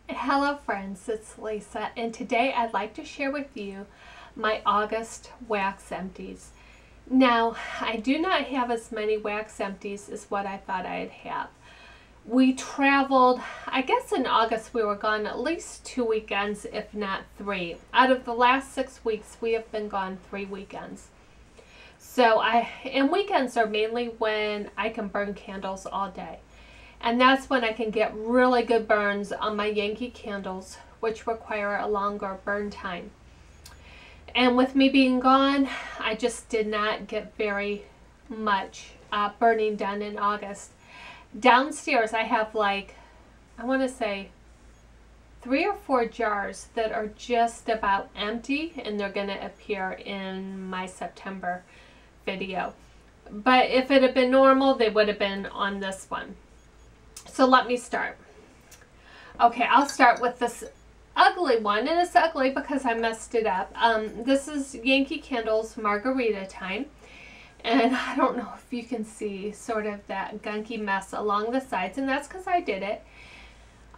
Hello friends, it's Lisa, and today I'd like to share with you my August Wax Empties. Now, I do not have as many wax empties as what I thought I'd have. We traveled, I guess in August we were gone at least 2 weekends, if not 3. Out of the last 6 weeks, we have been gone 3 weekends. And weekends are mainly when I can burn candles all day. And that's when I can get really good burns on my Yankee candles, which require a longer burn time. And with me being gone, I just did not get very much burning done in August. Downstairs, I have I want to say 3 or 4 jars that are just about empty, and they're going to appear in my September video. But if it had been normal, they would have been on this one. So let me start. Okay, I'll start with this ugly one, and it's ugly because I messed it up. This is Yankee Candles Margarita Time, and I don't know if you can see sort of that gunky mess along the sides, and that's because I did it.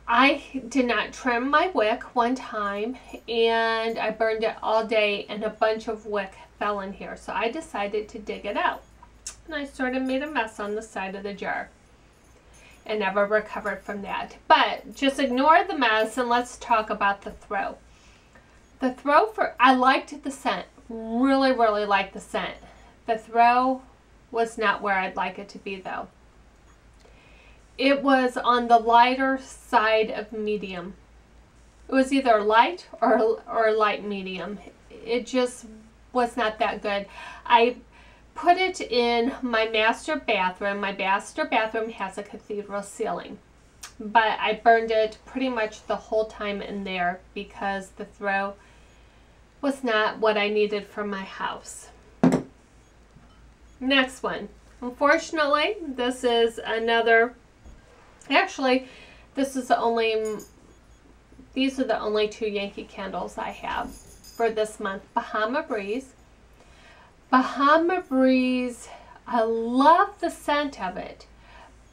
I did not trim my wick one time, and I burned it all day, and a bunch of wick fell in here, so I decided to dig it out, and I sort of made a mess on the side of the jar. And never recovered from that. But just ignore the mess and let's talk about the throw. The throw I liked the scent. Really, really liked the scent. The throw was not where I'd like it to be though. It was on the lighter side of medium. It was either light or light medium. It just was not that good. I put it in my master bathroom. My master bathroom has a cathedral ceiling, but I burned it pretty much the whole time in there because the throw was not what I needed for my house. Next one. Unfortunately, this is another, actually, these are the only 2 Yankee candles I have for this month. Bahama Breeze. Bahama Breeze, I love the scent of it,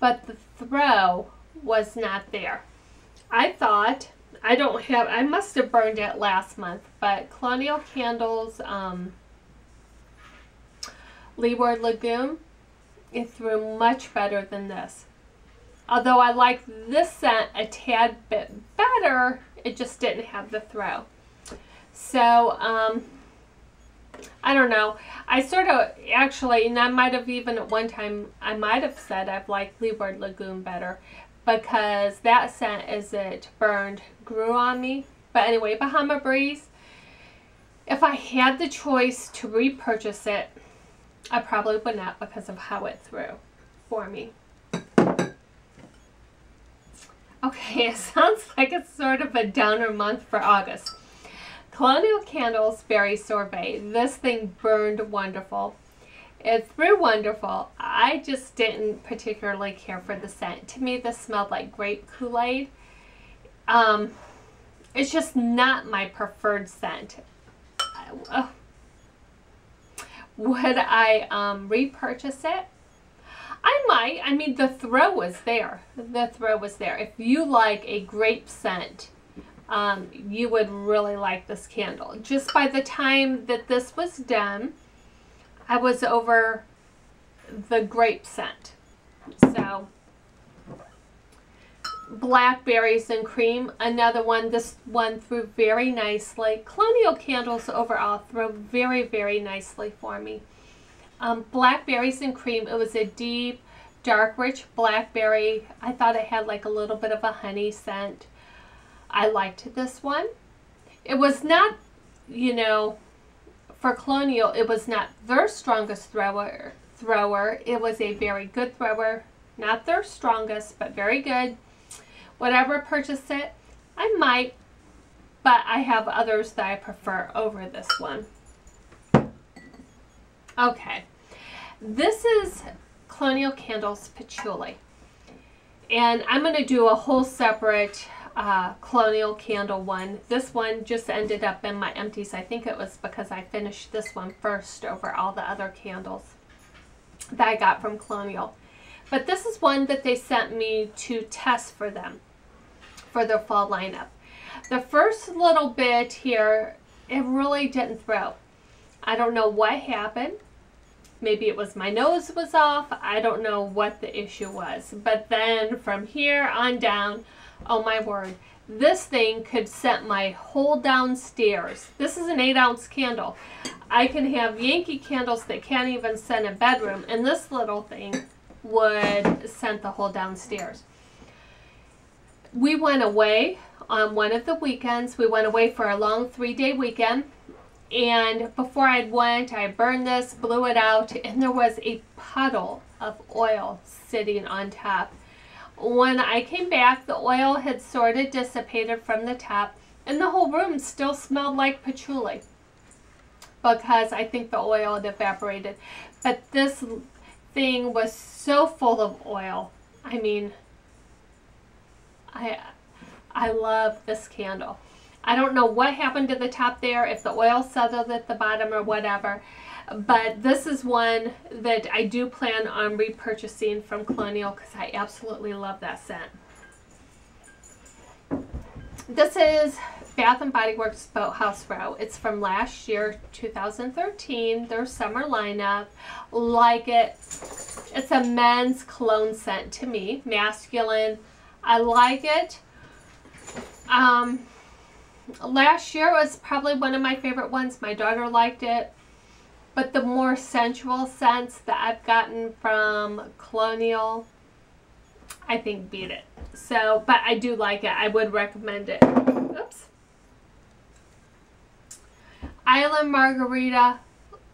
but the throw was not there. I thought, I must have burned it last month, but Colonial Candles, Leeward Lagoon, it threw much better than this. Although I like this scent a tad bit better, it just didn't have the throw. So, I don't know. I sort of actually, and I might have even at one time, I might have said I've liked Leeward Lagoon better because that scent as it burned grew on me. But anyway, Bahama Breeze, if I had the choice to repurchase it, I probably would not because of how it threw for me. Okay, it sounds like it's sort of a downer month for August. Colonial Candles Berry Sorbet. This thing burned wonderful. It threw wonderful. I just didn't particularly care for the scent. To me, this smelled like grape Kool-Aid. It's just not my preferred scent. Would I repurchase it? I might. I mean, the throw was there. The throw was there. If you like a grape scent, you would really like this candle. Just by the time that this was done, I was over the grape scent. So, Blackberries and Cream, another one. This one threw very nicely. Colonial Candles overall threw very, very nicely for me. Blackberries and Cream, it was a deep, dark, rich blackberry. I thought it had like a little bit of a honey scent. I liked this one. It was not, you know, for Colonial, it was not their strongest thrower. It was a very good thrower. Not their strongest, but very good. Would I ever purchase it? I might, but I have others that I prefer over this one. Okay. This is Colonial Candles Patchouli. And I'm going to do a whole separate Colonial candle one. This one just ended up in my empties. I think it was because I finished this one first over all the other candles that I got from Colonial. But this is one that they sent me to test for them for their fall lineup. The first little bit here, it really didn't throw. I don't know what happened. Maybe it was my nose was off. I don't know what the issue was. But then from here on down, oh my word, this thing could scent my whole downstairs. This is an 8-ounce candle. I can have Yankee candles that can't even scent a bedroom, and this little thing would scent the whole downstairs. We went away on one of the weekends. We went away for a long 3-day weekend. And before I went, I burned this, blew it out, and there was a puddle of oil sitting on top. When I came back, the oil had sort of dissipated from the top, and the whole room still smelled like patchouli because I think the oil had evaporated. But this thing was so full of oil. I mean, I love this candle. I don't know what happened to the top there, if the oil settled at the bottom or whatever, but this is one that I do plan on repurchasing from Colonial because I absolutely love that scent. This is Bath & Body Works Boathouse Row. It's from last year, 2013, their summer lineup. Like it. It's a men's cologne scent to me, masculine. I like it. Last year was probably one of my favorite ones. My daughter liked it. But the more sensual scents that I've gotten from Colonial, I think beat it. So, but I do like it. I would recommend it. Oops. Island Margarita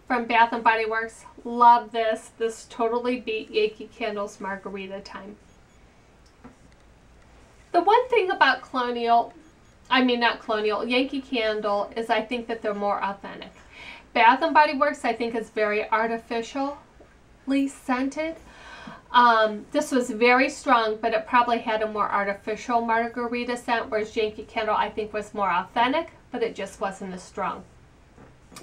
from Bath & Body Works. Love this. This totally beat Yankee Candles Margarita time. The one thing about Colonial, I mean not Colonial, Yankee Candle, is I think that they're more authentic. Bath & Body Works I think is very artificially scented. This was very strong, but it probably had a more artificial margarita scent, whereas Yankee Candle I think was more authentic, but it just wasn't as strong.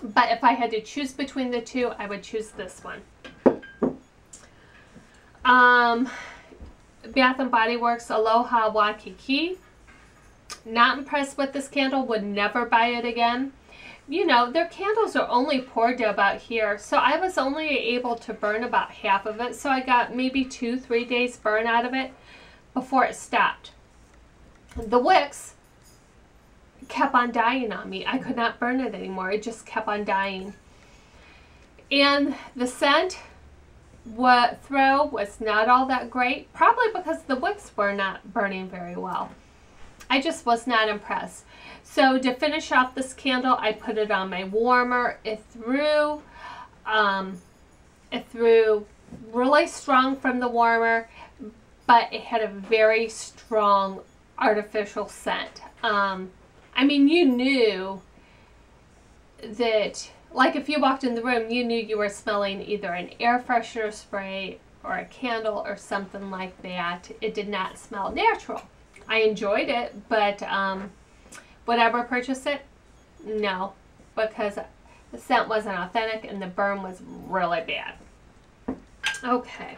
But if I had to choose between the two, I would choose this one. Bath & Body Works Aloha Waikiki. Not impressed with this candle, would never buy it again. You know, their candles are only poured to about here, so I was only able to burn about half of it, so I got maybe 2-3 days burn out of it before it stopped. The wicks kept on dying on me. I could not burn it anymore. It just kept on dying. And the scent, what throw was not all that great, probably because the wicks were not burning very well. I just was not impressed. So to finish off this candle, I put it on my warmer. It threw really strong from the warmer, but it had a very strong artificial scent. I mean, you knew that, like if you walked in the room, you knew you were smelling either an air freshener spray or a candle or something like that. It did not smell natural. I enjoyed it, but would I ever purchase it? No, because the scent wasn't authentic and the burn was really bad. Okay.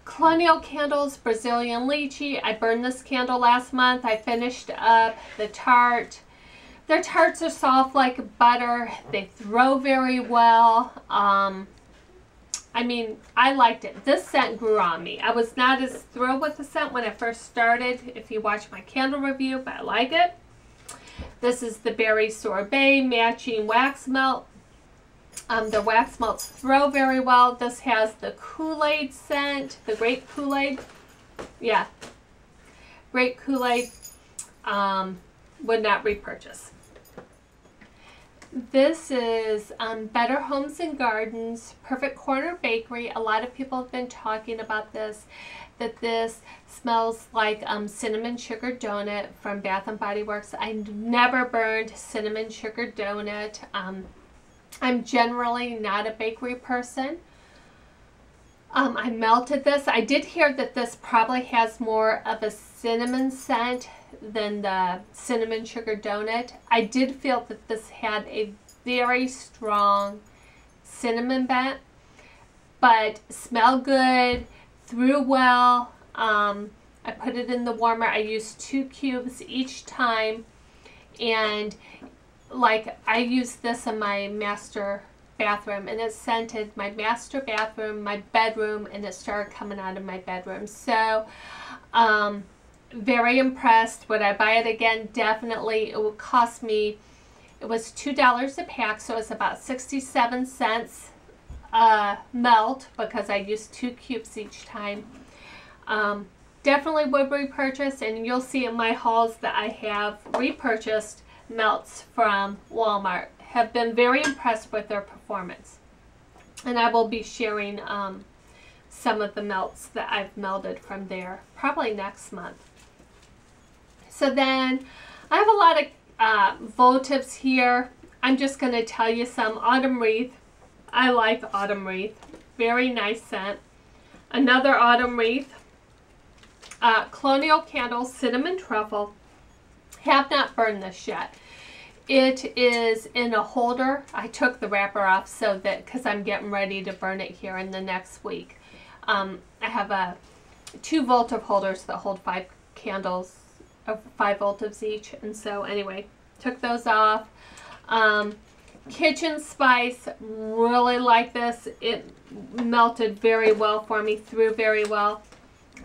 Colonial Candles Brazilian Lychee. I burned this candle last month. I finished up the tart. Their tarts are soft like butter. They throw very well. I mean, I liked it. This scent grew on me. I was not as thrilled with the scent when I first started, if you watch my candle review, but I like it. This is the Berry Sorbet Matching Wax Melt. The wax melts throw very well. This has the Kool-Aid scent, the grape Kool-Aid. Yeah, grape Kool-Aid. Would not repurchase. This is Better Homes and Gardens Perfect Corner Bakery. A lot of people have been talking about this, that this smells like cinnamon sugar donut from Bath & Body Works. I never burned cinnamon sugar donut. I'm generally not a bakery person. I melted this. I did hear that this probably has more of a cinnamon scent than the cinnamon sugar donut. I did feel that this had a very strong cinnamon bent, but smelled good, threw well. I put it in the warmer. I use 2 cubes each time, and like I use this in my master bathroom, and it scented my master bathroom, my bedroom, and it started coming out of my bedroom. So very impressed. Would I buy it again? Definitely. It would cost me, it was $2 a pack, so it's about 67 cents melt, because I used 2 cubes each time. Definitely would repurchase, and you'll see in my hauls that I have repurchased melts from Walmart. Have been very impressed with their performance, and I will be sharing some of the melts that I've melted from there probably next month. So then I have a lot of Votives here. I'm just going to tell you some. Autumn Wreath. I like Autumn Wreath. Very nice scent. Another Autumn Wreath. Colonial Candle Cinnamon Truffle. Have not burned this yet. It is in a holder. I took the wrapper off so that, because I'm getting ready to burn it here in the next week. I have 2 Votive holders that hold 5 candles, 5 Votives each, and so anyway, took those off. Kitchen Spice, really like this. It melted very well for me, through very well.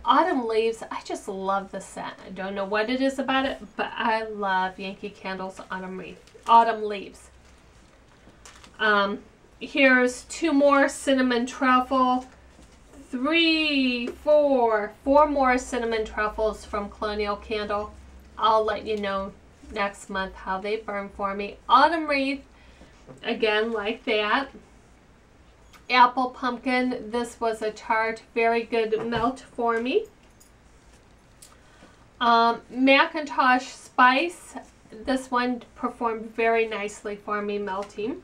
Autumn Leaves, I just love the scent. I don't know what it is about it, but I love Yankee Candle's Autumn Leaves. Here's 2 more Cinnamon Truffle, 4 more Cinnamon Truffles from Colonial Candle. I'll let you know next month how they burn for me. Autumn Wreath, again like that. Apple Pumpkin, this was a tart, very good melt for me. Macintosh Spice, this one performed very nicely for me melting.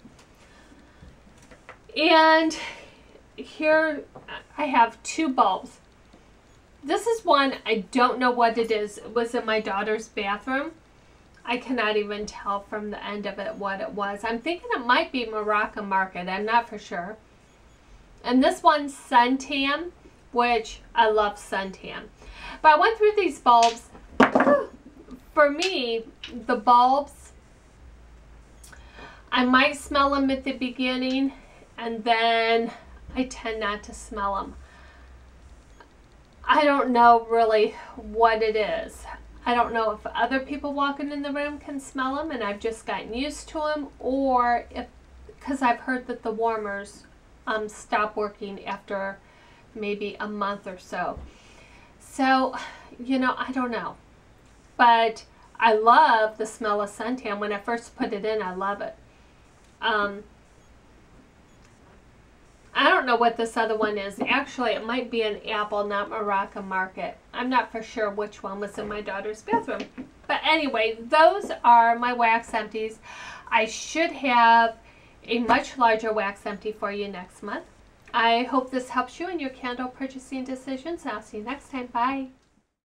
And here I have 2 bulbs. This is one, I don't know what it is. It was in my daughter's bathroom. I cannot even tell from the end of it what it was. I'm thinking it might be Morocco Market. I'm not for sure. And this one's Suntan, which I love Suntan. But I went through these bulbs. For me, the bulbs, I might smell them at the beginning, and then I tend not to smell them. I don't know really what it is. I don't know if other people walking in the room can smell them and I've just gotten used to them, or if, because I've heard that the warmers stop working after maybe a month or so. So, you know, I don't know. But I love the smell of Suntan. When I first put it in, I love it. I don't know what this other one is. Actually, it might be an apple, not Morocco Market. I'm not for sure which one was in my daughter's bathroom. But anyway, those are my wax empties. I should have a much larger wax empty for you next month. I hope this helps you in your candle purchasing decisions. I'll see you next time. Bye.